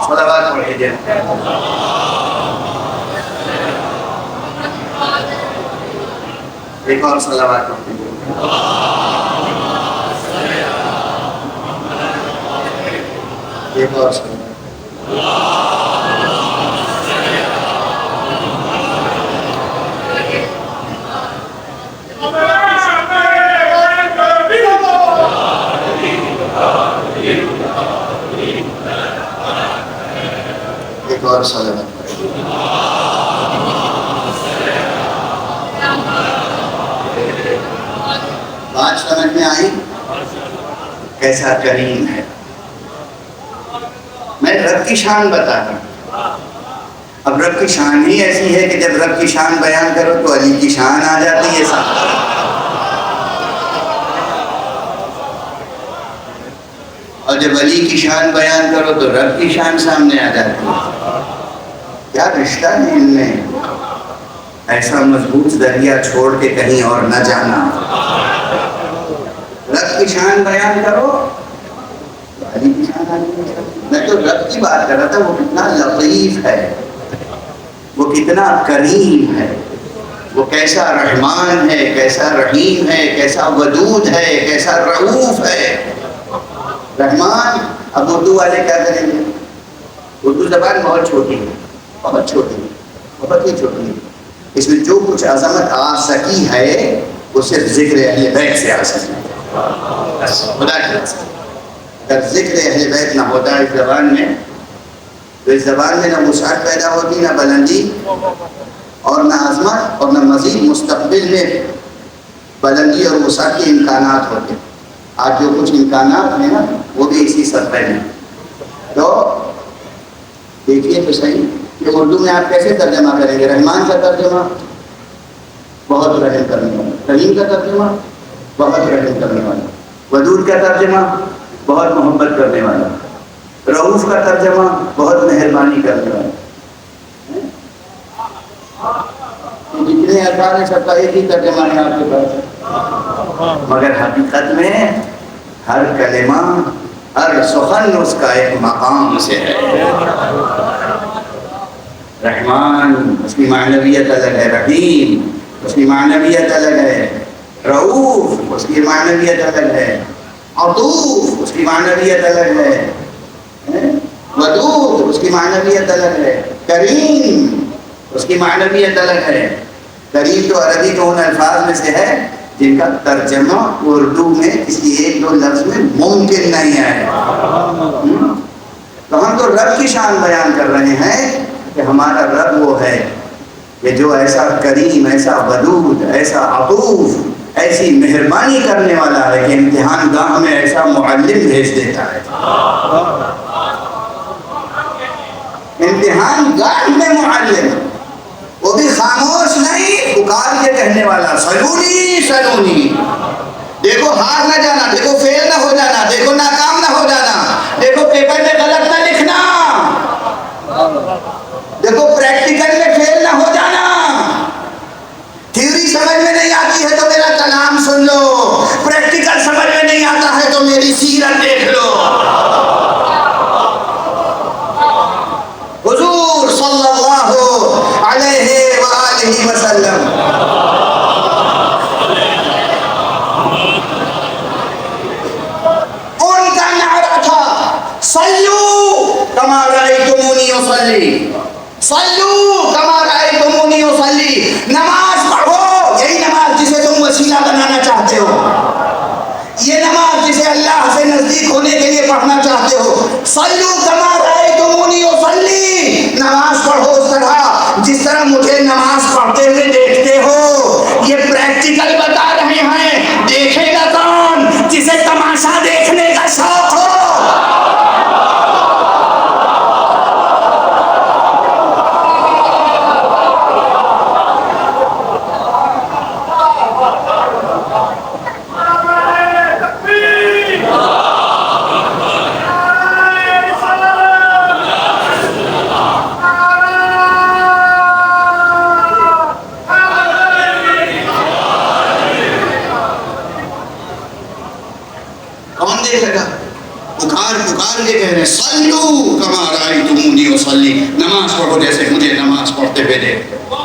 صلوات پڑھیے۔ ایک اور صلوات پڑھیے۔ ایک اور صلوات۔ ایک اور صلوات پڑھیے۔ بات سمجھ میں آئی؟ کیسا کریم ہے، میں رب کی شان بتا رہا ہوں، اب رب کی شان ہی ایسی ہے کہ جب رب کی شان بیان کرو تو علی کی شان آ جاتی ہے ساتھ، اور جب علی کی شان بیان کرو تو رب کی شان سامنے آ جاتی ہے۔ کیا رشتہ ہے ان میں، ایسا مضبوط دریا چھوڑ کے کہیں اور نہ جانا۔ رب کی شان بیان کرو تو علی کی شان آتی ہے۔ میں تو رب کی بات کر رہا تھا، وہ کتنا لطیف ہے، وہ کتنا کریم ہے، وہ کیسا رحمان ہے، کیسا رحیم ہے، کیسا ودود ہے، کیسا رؤوف ہے۔ رحمان، اب اردو والے کیا کریں گے؟ اردو زبان بہت چھوٹی ہے، بہت چھوٹی ہے، بہت ہی چھوٹی ہے، اس میں جو کچھ عظمت آ سکی ہے وہ صرف ذکر اہل بیت سے آ سکی ہے، خدا کی قسم۔ اگر ذکر اہل بیت نہ ہوتا اس زبان میں تو اس زبان میں نہ وسعت پیدا ہوتی، نہ بلندی اور نہ عظمت، اور نہ مزید مستقبل میں بلندی اور وسعت کے امکانات ہوتے۔ آج جو کچھ امکانات ہیں نا وہ بھی اسی سطح میں۔ تو دیکھیے تو صحیح کہ اردو میں آپ کیسے ترجمہ کریں گے؟ رحمان کا ترجمہ بہت رحم کرنے والا، رحیم کا ترجمہ بہت رحم کرنے والا، ودود کا ترجمہ بہت محبت کرنے والا، رؤوف کا ترجمہ بہت مہربانی کرنے والا۔ جتنے الفاظ ہیں سب کا ایک ہی ترجمہ ہے آپ کے پاس، مگر حقیقت میں ہر کلمہ، ہر سخن اس کا ایک مقام سے ہے۔ رحمان اس کی معنویت الگ ہے، رحیم اس کی معنویت الگ ہے، رؤوف اس کی معنویت الگ ہے، عطوف اس کی معنویت الگ ہے، ودود اس کی معنویت الگ ہے، کریم اس کی معنویت الگ ہے۔ کریم تو عربی کے ان الفاظ میں سے ہے جن کا ترجمہ اردو میں کسی ایک دو لفظ میں ممکن نہیں ہے۔ تو ہم تو رب کی شان بیان کر رہے ہیں کہ ہمارا رب وہ ہے کہ جو ایسا کریم، ایسا ودود، ایسا عطوف، ایسی مہربانی کرنے والا ہے کہ امتحان گاہ میں ایسا معلم بھیج دیتا ہے، امتحان گاہ میں معلم، وہ بھی خاموش نہیں، پکار کے کہنے والا، سلونی سلونی، دیکھو ہار نہ جانا، دیکھو فیل نہ ہو جانا، دیکھو ناکام نہ ہو جانا، دیکھو پیپر میں غلط نہ لکھنا، دیکھو پریکٹیکل میں فیل نہ ہو جانا، تھیوری سمجھ میں نہیں آتی ہے تو میرا کلام سن لو، پریکٹیکل سمجھ میں نہیں آتا ہے تو میری سیرت دیکھ لو۔ حضور صلی اللہ علیہ وآلہ وسلم ان کا نعرہ تھا صلو کما رأیتمونی اصلی، صلو کما رأیتمونی اصلی، نماز پڑھو، یہی نماز جسے تم وسیلہ بنانا چاہتے ہو، یہ نماز جسے اللہ سے نزدیک ہونے کے لیے پڑھنا چاہتے ہو، صلو کما رأیتمونی اصلی، نماز پڑھو اس طرح جس طرح مجھے نماز پڑھتے ہوئے دیکھتے ہو۔ یہ پریکٹیکل بتا رہے ہیں، دیکھے گا کون؟ جسے تماشا دیکھنے کا شوق ہو۔ پکار کے کہہ رہے ہیں صلو کما رأیتمونی اصلی، نماز پڑھو جیسے مجھے نماز پڑھتے ہوئے دیکھو۔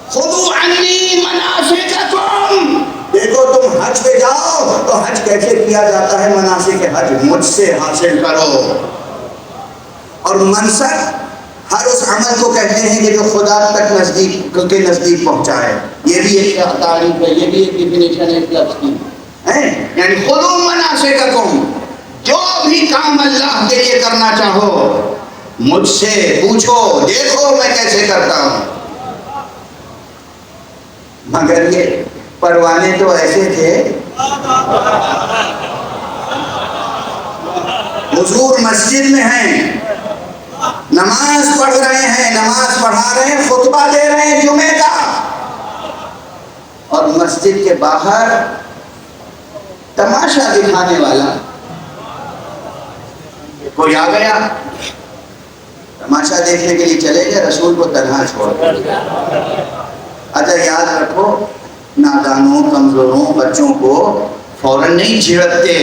خذوا عنی مناسککم، دیکھو تم حج پہ جاؤ تو حج کیسے کیا جاتا ہے، مناسک حج مجھ سے حاصل کرو۔ اور منسک ہر اس عمل کو کہتے ہیں کہ جو خدا تک نزدیک کے نزدیک پہنچائے، یہ بھی ایک تعریف ہے، یہ بھی ایک ڈیفینیشن ہے اس لفظ کی، یعنی خذوا مناسککم، جو بھی کام اللہ کے لیے کرنا چاہو مجھ سے پوچھو، دیکھو میں کیسے کرتا ہوں۔ مگر یہ پروانے تو ایسے تھے، حضور مسجد میں ہیں، نماز پڑھ رہے ہیں، نماز پڑھا رہے ہیں، خطبہ دے رہے ہیں جمعے کا، اور مسجد کے باہر تماشا دکھانے والا کوئی آ گیا، تماشا دیکھنے کے لیے چلے گئے، رسول کو تنہا چھوڑ دیا۔ اچھا یاد رکھو، نادانوں، کمزوروں، بچوں کو فوراً نہیں جھڑکتے،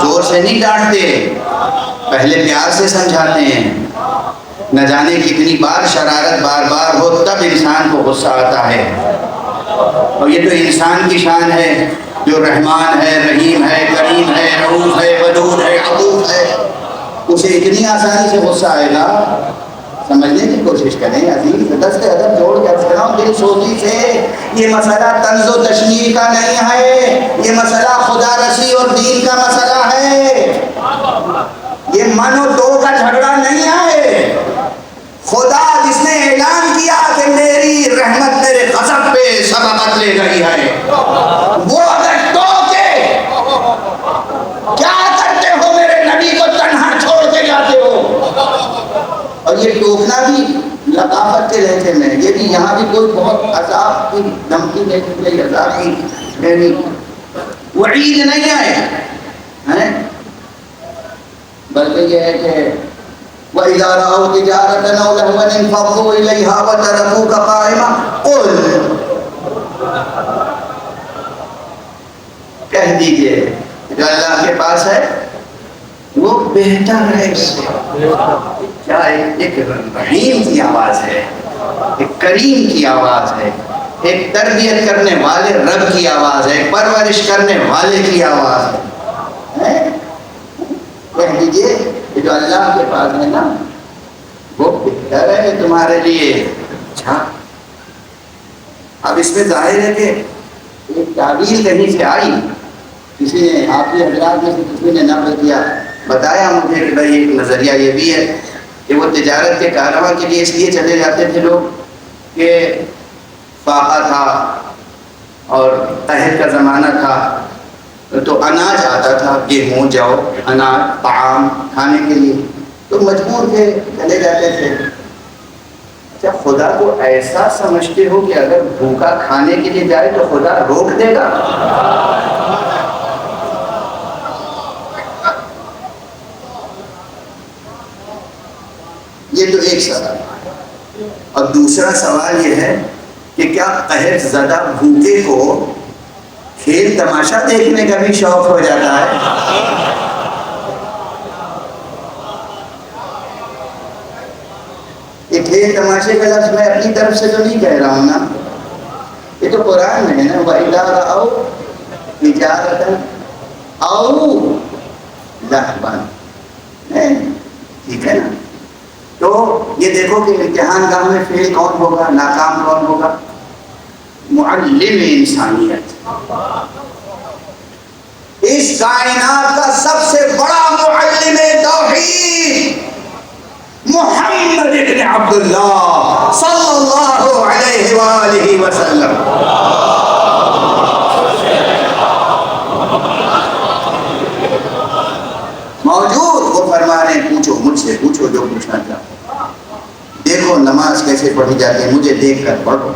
زور سے نہیں ڈانٹتے، پہلے پیار سے سمجھاتے ہیں۔ نہ جانے کتنی بار شرارت بار بار ہو تب انسان کو غصہ آتا ہے، اور یہ تو انسان کی شان ہے جو رحمان ہے، رحیم ہے، کریم ہے، رؤوف ہے، ودود ہے، عطوف ہے، اسے اتنی آسانی سے غصہ آئے گا؟ سمجھنے کی کوشش کریں عزیز، دست ادب جوڑ کے عرض کر رہا ہوں دل سوزی سے، یہ مسئلہ طنز و تشنیع کا نہیں ہے، یہ مسئلہ خدا رسی اور دین کا مسئلہ ہے، یہ من و دو کا جھگڑا نہیں ہے۔ خدا جس نے اعلان کیا کہ میری رحمت میرے غضب پہ سبقت لے گئی ہے، وہ اگر ٹوکے، کیا کرتے ہو میرے نبی کو تنہا چھوڑ کے جاتے ہو؟ اور یہ ٹوکنا بھی لطافت کے لہجے میں، یہ بھی یہاں بھی کوئی بہت عذاب کی دھمکی نہیں دی، عذاب کی یعنی وعید نہیں آئے، بلکہ یہ ہے کہ وَإِذَا رَأَوْا تِجَارَةً أَوْ لَهْوًا انفَضُّوا إِلَيْهَا وَتَرَكُوكَ قَائِمًا قُلْ، کہہ دیجئے جو اللہ کے پاس ہے وہ بہتر ہے اس سے۔ کیا ایک رحیم کی آواز ہے، ایک کریم کی آواز ہے، ایک تربیت کرنے والے رب کی آواز ہے، ایک پرورش کرنے والے کی آواز ہے۔ کہہ دیجئے کہ جو اللہ کے پاس ہے نا وہ بہتر ہے تمہارے لیے۔ اچھا، اب اس میں ظاہر ہے کہ ایک تعبیر کہیں سے آئی، کسی نے آپ کے حضرات میں سے کسی نے نقل کیا، بتایا مجھے کہ بھائی ایک نظریہ یہ بھی ہے کہ وہ تجارت کے کارواں کے لیے اس لیے چلے جاتے تھے لوگ کہ فاقہ تھا اور قحط کا زمانہ تھا، تو اناج آتا تھا، گیہوں، جو، اناج، طعام کھانے کے لیے، تو مجبور تھے چلے جاتے تھے۔ اچھا، خدا کو ایسا سمجھتے ہو کہ اگر بھوکا کھانے کے لیے جائے تو خدا روک دے گا؟ یہ تو ایک سوال ہے، اور دوسرا سوال یہ ہے کہ کیا قحط زدہ بھوکے کو کھیل تماشا دیکھنے کا بھی شوق ہو جاتا ہے؟ یہ کھیل تماشے کا لفظ میں اپنی طرف سے تو نہیں کہہ رہا ہوں نا، یہ تو قرآن میں ہے نا، وَإِذَا رَأَوْا تِجَارَةً أَوْ لَهْوًا، ٹھیک ہے نا؟ تو یہ دیکھو کہ امتحان گاہ میں فیل کون ہوگا، ناکام کون ہوگا؟ معلم انسانیت، اس کائنات کا سب سے بڑا معلم توحید محمد ابن عبداللہ صلی اللہ علیہ وآلہ وسلم۔ موجود، وہ فرما رہے ہیں پوچھو مجھ سے، پوچھو جو پوچھنا چاہو، دیکھو نماز کیسے پڑھی جاتی ہے، مجھے دیکھ کر پڑھو،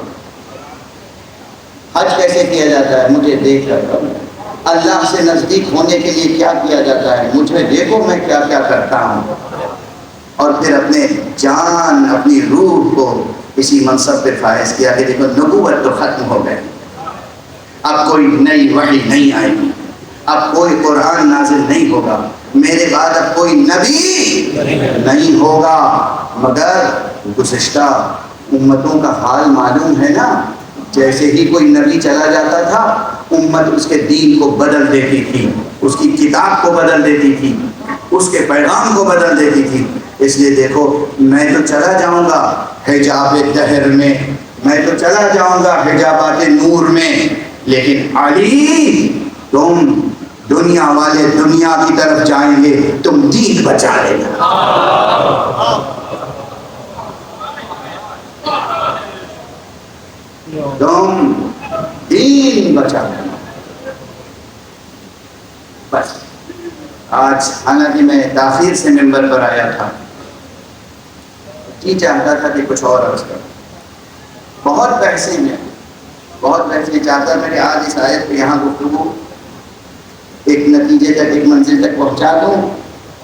حج کیسے کیا جاتا ہے، مجھے دیکھ کر پڑھو، اللہ سے نزدیک ہونے کے لیے کیا کیا جاتا ہے، مجھے دیکھو میں کیا کیا کرتا ہوں، اور پھر اپنے جان، اپنی روح کو اسی منصب پہ فائز کیا کہ دیکھو نبوت تو ختم ہو گئی، اب کوئی نئی وحی نہیں آئے گی، اب کوئی قرآن نازل نہیں ہوگا، میرے بعد اب کوئی نبی نہیں ہوگا، مگر گزشتہ امتوں کا حال معلوم ہے نا، جیسے ہی کوئی نبی چلا جاتا تھا امت اس کے دین کو بدل دیتی تھی، اس کی کتاب کو بدل دیتی تھی، اس کے پیغام کو بدل دیتی تھی۔ اس لیے دیکھو میں تو چلا جاؤں گا حجاب دہر میں، میں تو چلا جاؤں گا حجابات نور میں، لیکن علی تم دنیا والے دنیا کی طرف جائیں گے، تم دین بچا لینا۔ تم دین بچا لینا۔ بس آج حالانکہ میں تاخیر سے ممبر پر آیا تھا، جی چاہتا تھا کہ کچھ اور عرض کروں، بہت بحثیں میں بہت بحثیں چاہتا میں کہ آج اس آیت پہ یہاں گفتگو ایک نتیجے تک، ایک منزل تک پہنچا دوں،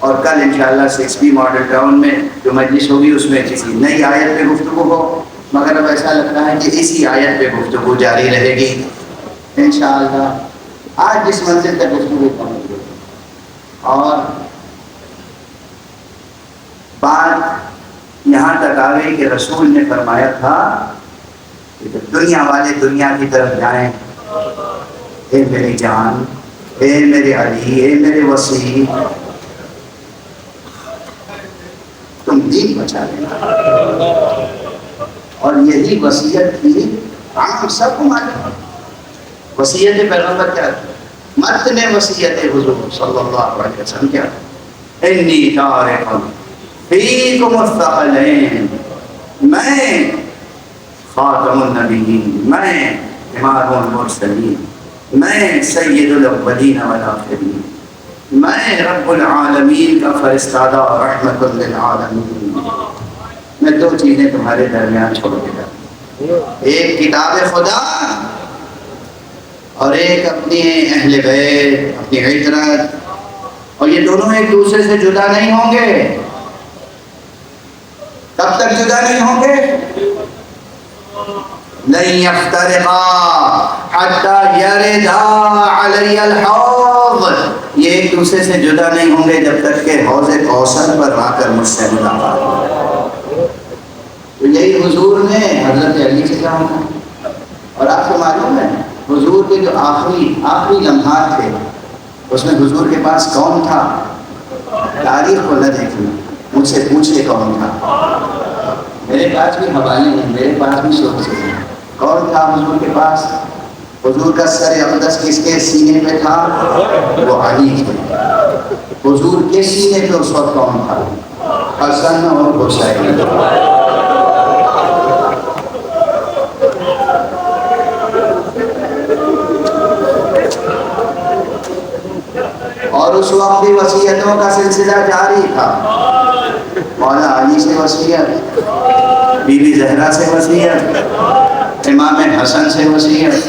اور کل انشاءاللہ 6B ماڈل ٹاؤن میں جو مجلس ہوگی اس میں کسی نئی آیت پہ گفتگو ہو، مگر اب ایسا لگتا ہے کہ اسی آیت پہ گفتگو جاری رہے گی انشاءاللہ۔ آج جس منزل تک گفتگو پہنچ گئی، اور بات یہاں تک آ گئی کہ رسول نے فرمایا تھا کہ جب دنیا والے دنیا کی طرف جائیں، اے میری جان، اے میرے علی، اے میرے وسیع، تم دین بچا لینا۔ اور یہی وصیت تھی، عام سب کو معلوم۔ وصیت پیغمبر کیا تھی؟ متن وصیت حضور صلی اللہ علیہ وسلم کیا تھی؟ انی تارک فیکم الثقلین، میں خاتم النبیین، میں امام المرسلین، میں سید الاولین والآخرین، میں رب العالمین کا فرستادہ رحمت للعالمین، میں دو چیزیں تمہارے درمیان چھوڑ کے جاتا ہوں، ایک کتاب خدا اور ایک اپنی اہل بیت، اپنی عطرت، اور یہ دونوں ایک دوسرے سے جدا نہیں ہوں گے۔ کب تک جدا نہیں ہوں گے؟ لن یفترقا حتی یردا علی الحوض، یہ ایک دوسرے سے جدا نہیں ہوں گے جب تک کہ حوض کوثر پر آ کر مجھ سے ملاقات ہو۔ تو یہی حضور نے حضرت علی سے کہا، اور آپ کو معلوم ہے حضور کے جو آخری لمحات تھے اس میں حضور کے پاس کون تھا؟ تاریخ کو نہ دیکھیں، مجھ سے پوچھے کون تھا۔ میرے پاس بھی حوالے ہیں، میرے پاس بھی سورسز ہیں۔ کون تھا حضور کے پاس؟ حضور کا سر اقدس کس کے سینے پہ تھا؟ وہ علی تھے۔ حضور کے سینے پہ اس وقت کون تھا؟ حسن اور حسین۔ اور اس وقت بھی وصیتوں کا سلسلہ جاری تھا۔ مولا علی سے وصیت، بی بی زہرا سے وصیت، امام حسن سے وصیت،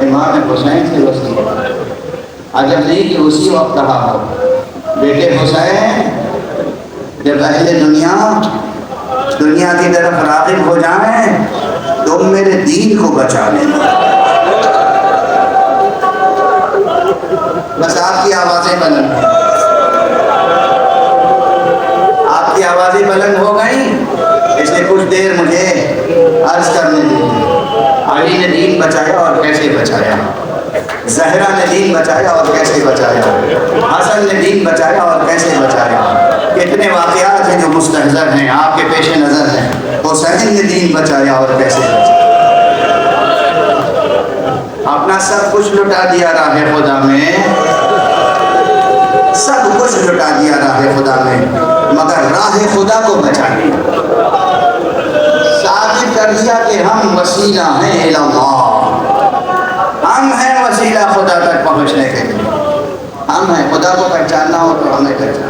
امام حسین سے وصیت۔ عجب نہیں کہ اسی وقت کہا ہو، بیٹے حسین، جب اہل دنیا کی طرف راغب ہو جائیں تم میرے دین کو بچا لینا۔ بس آپ کی آوازیں بلند ہیں، آپ کی آوازیں بلند ہو گئیں، اس لیے کچھ دیر مجھے عرض کرنے دیجیے۔ علی نے دین بچایا اور کیسے بچایا، زہرا نے دین بچایا اور کیسے بچایا، حسن نے دین بچایا اور کیسے بچایا۔ کتنے واقعات ہیں جو مستحضر ہیں، آپ کے پیش نظر ہیں۔ حسین نے دین بچایا اور کیسے بچایا۔ اپنا سب کچھ لٹا دیا راہ خدا میں، سب کچھ لٹا دیا راہ خدا میں، مگر راہ خدا کو بچا لیا۔ ثابت کر دیا کہ ہم وسیلہ ہیں الی اللہ، ہم ہیں وسیلہ خدا تک پہنچنے کے لیے۔ ہم ہیں، خدا کو پہچاننا ہو تو ہمیں پہچاننا۔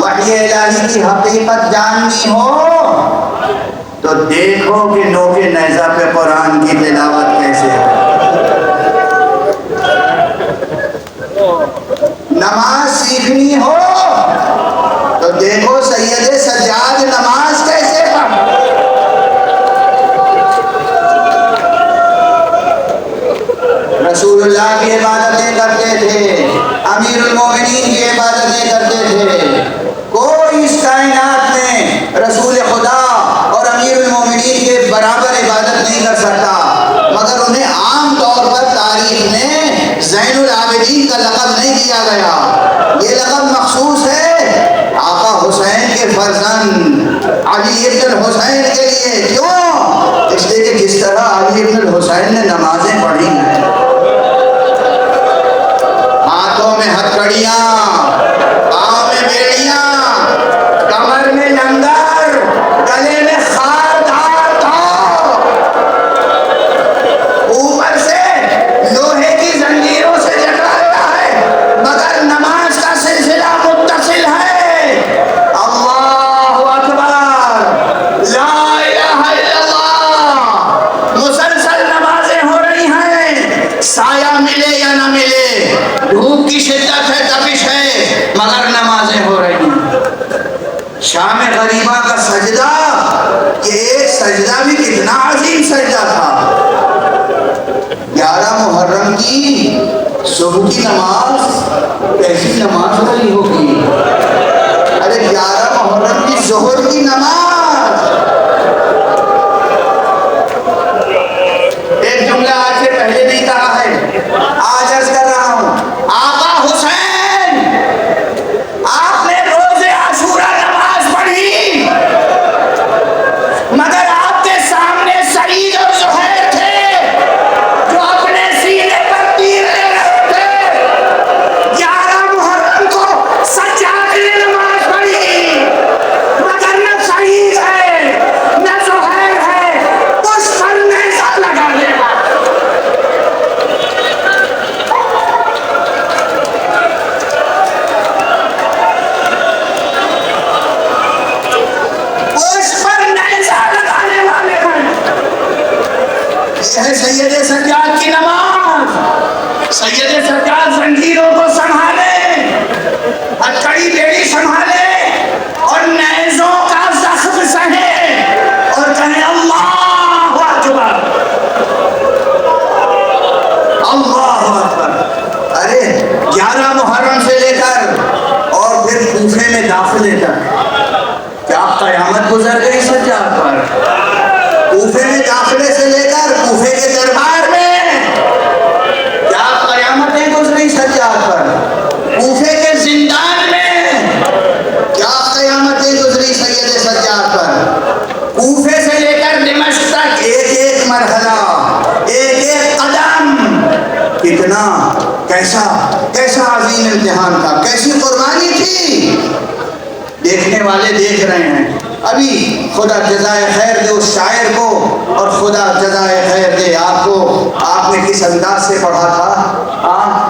وحی الہی کی حقیقت جاننی ہو تو دیکھو کہ نوک نیزہ پہ قرآن کی تلاوت کیسے ہے۔ نماز سیکھنی ہو تو دیکھو سید سجاد نماز کیسے پڑھ۔ رسول اللہ کی عبادتیں کرتے تھے، امیر المومنین کی عبادتیں کرتے تھے۔ کوئی اس کائنات میں رسول خدا اور امیر المومنین کے برابر عبادت نہیں کر سکتا، مگر انہیں عام طور پر تاریخ میں زین العابدین کا لقب نہیں دیا گیا۔ یہ لقب مخصوص ہے آقا حسین کے فرزند علی ابن الحسین کے لیے۔ کیوں؟ اس لیے کہ جس طرح علی ابن الحسین نے نمازیں پڑھی ہیں، ہاتھوں میں ہتھکڑیاں، پاؤں میں بیڑیاں، کمر میں لنگر، گلے میں خاردار تھا، اوپر سے لوہے کی زنجیروں سے جکڑایا ہے، مگر نماز کا سلسلہ متصل ہے۔ اللہ اکبر۔ شام غریبہ کا سجدہ، یہ ایک سجدہ بھی کتنا عظیم سجدہ تھا۔ 11 محرم کی صبح کی نماز کیسی نماز نہیں ہوگی؟ ارے 11 محرم کی ظہر کی نماز، ایک جملہ آج سے پہلے نہیں کہا ہے، آج عرض کر رہا ہوں، آقا حسین آپ نے روز عاشورہ نماز پڑھی، مگر آپ کے سامنے سعید اور زہیر تھے جو اپنے سینے پر تیر لے رہے تھے۔ 11 محرم کو سجاد نے نماز پڑھی، مگر نہ سعید ہے نہ زہیر ہے، اس پر نیزہ لگا دے گا۔ ہے سید سجاد کی نماز۔ سید سجاد زنجیروں کو سنبھالے، ہتھکڑی بیڑی سنبھالے اور نیزوں کا زخم سہے اور کہیں اللہ اکبر، اللہ اکبر۔ ارے 11 محرم سے لے کر اور پھر کوفے میں داخلے تک کیا قیامت گزر گئی سجاد پر؟ کوفے میں داخلے سے لے کر کوفے کے دربار میں کیا قیامتیں گزری سجاد پر؟ کوفے کے زندان میں کیا قیامتیں گزری سید سجاد پر؟ کوفے سے لے کر دمشق تک ایک ایک مرحلہ، ایک ایک قدم، کتنا کیسا عظیم امتحان تھا، کیسی قربانی تھی۔ دیکھنے والے دیکھ رہے ہیں۔ ابھی خدا جزائے خیر دے اس شاعر کو، اور خدا جزائے خیر دے آپ کو، آپ نے کس انداز سے پڑھا تھا۔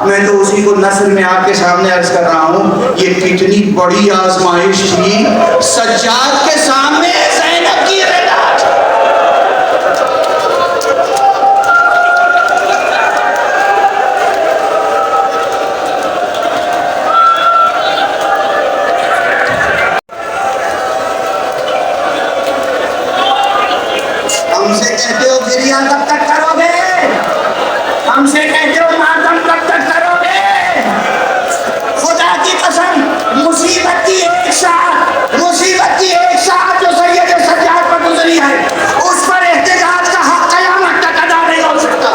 میں تو اسی کو نثر میں آپ کے سامنے عرض کر رہا ہوں۔ یہ کتنی بڑی آزمائش تھی سجاد کے سامنے زینب کی رضا۔ ہم سے کہتے ہو گریہ کب تک کرو گے؟ ہم سے کہتے ہو ماتم کب تک کرو گے؟ خدا کی قسم، مصیبت کی ایک ساعت جو سید سجاد پر گزری ہے، اس پر احتجاج کا حق قیامت تک ادا نہیں ہو سکتا۔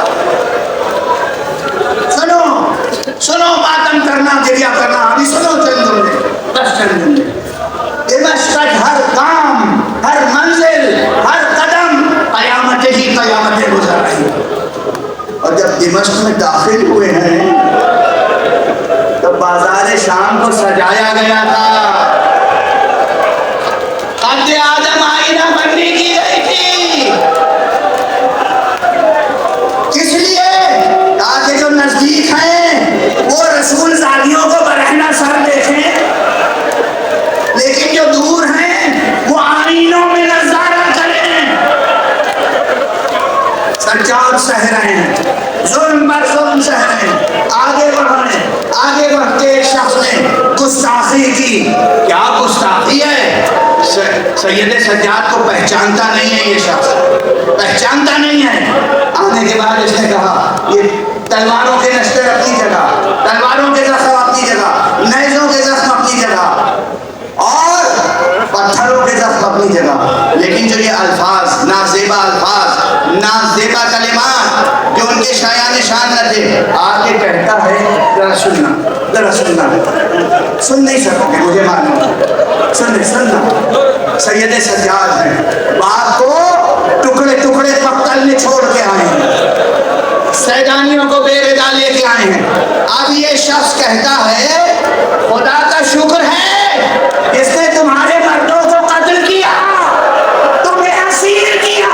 سنو ماتم کرنا، گریہ کرنا، ابھی سنو چند جملے، بس چند جملے۔ دمشق ہر کام، ہر منزل، ہر قدم قیامتیں ہی قیامتیں گزر رہی ہیں۔ اور جب دمشق میں داخل ہوئے ہیں تو بازار شام کو سجایا گیا تھا، قد آدم آئینہ بنی کی گئی تھی۔ کس لیے؟ تاکہ جو نزدیک ہیں وہ رسول زادیوں کو برہنہ سر دیکھیں، لیکن جو دور ہیں وہ آئینوں میں نظارہ کریں۔ سجاد سہ رہے ہیں، ظلم پر ظلم سہ رہے ہیں، آگے بڑھتے ایک شخص نے گستاخی کی۔ کیا گستاخی ہے؟ سید سجاد کو پہچانتا نہیں ہے، یہ شخص پہچانتا نہیں ہے۔ آنے کے بعد اس نے کہا یہ تلواروں کے نشتر اپنی جگہ، تلواروں کے زخم اپنی جگہ، نیزوں کے زخم اپنی جگہ، اور پتھروں کے زخم اپنی جگہ، لیکن جو یہ الفاظ، نازیبا الفاظ، نازیبا کلمات جو ان کے شایان شان نہ تھے، آگے کہتا ہے ذرا سننا، سن نہیں سکو گے مجھے معلوم، سننا۔ سید سجاد ہیں، بات کو ٹکڑے ٹکڑے پختل میں چھوڑ کے آئے ہیں، سیدانیوں کو بے ردا لے کے آئے ہیں۔ اب یہ شخص کہتا ہے خدا کا شکر ہے جس نے تمہارے مردوں کو قتل کیا، تمہیں اسیر کیا۔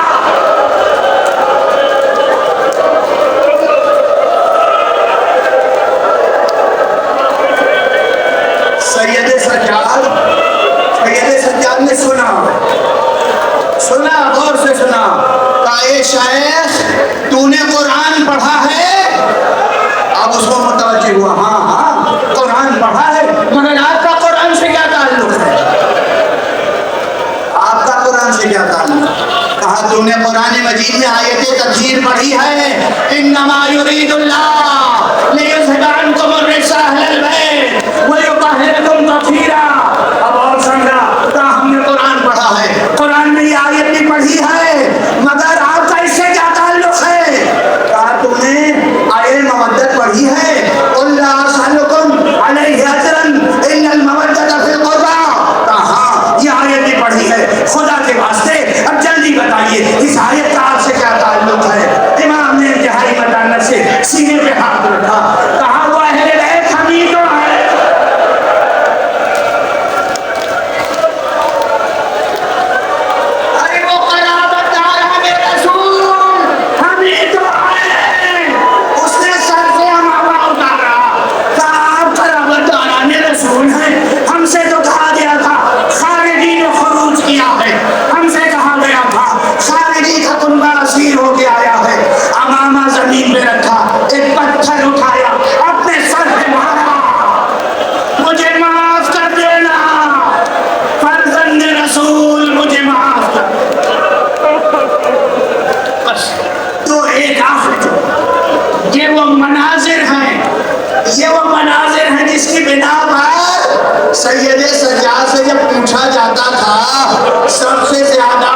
سید سجاد نے سنا، غور سے سنا، کہا اے شیخ تو نے قرآن پڑھا ہے؟ اب اس کو متوجہ ہوا، ہاں قرآن پڑھا ہے، مگر آپ کا قرآن سے کیا تعلق ہے؟ کہا تو نے قرآن مجید میں آیت تطہیر پڑھی ہے، انما یرید اللہ لیذھب عنکم الرجس اہل البیت ویطہرکم تطہیرا۔ اب اور سمجھا، کہا ہم نے قرآن پڑھا ہے، قرآن میں یہ آیت بھی پڑھی ہے، مگر آپ کا اس سے کیا تعلق ہے؟ کہا تو نے آیت مودت پڑھی ہے، قل لا اسألکم علیہ اجرا الا المودۃ فی القربى۔ کہا ہاں یہ آیت بھی پڑھی ہے، خدا کے واسطے اب جلدی بتائیے اس آیت کا آپ سے کیا تعلق ہے؟ امام نے انتہائی متانت سے سینے پہ ہاتھ رکھا، کہا وہ اہل بیت ہم ہی تو ہیں۔ ارے وہ قرابت دار ہمیں رسول ہم ہی تو ہیں۔ اس نے سر سے ہمارا اتارا، کہا آپ قرابت داران رسول ہیں، ہم سے تو کہا گیا تھا خارجی نے خروج کیا ہے، ہم سے کہا گیا تھا خارجی کا کنبہ اسیر ہو کے آیا ہے۔ امامہ زمین پہ رکھا، ایک پتھر اٹھایا، اپنے سر پہ مارا، مجھے معاف کر دینا فرزند رسول، مجھے معاف کر بس۔ تو ایک آخر یہ وہ مناظر ہیں، یہ وہ مناظر ہیں جس کی بنا پر سید سجاد سے جب پوچھا جاتا تھا سب سے زیادہ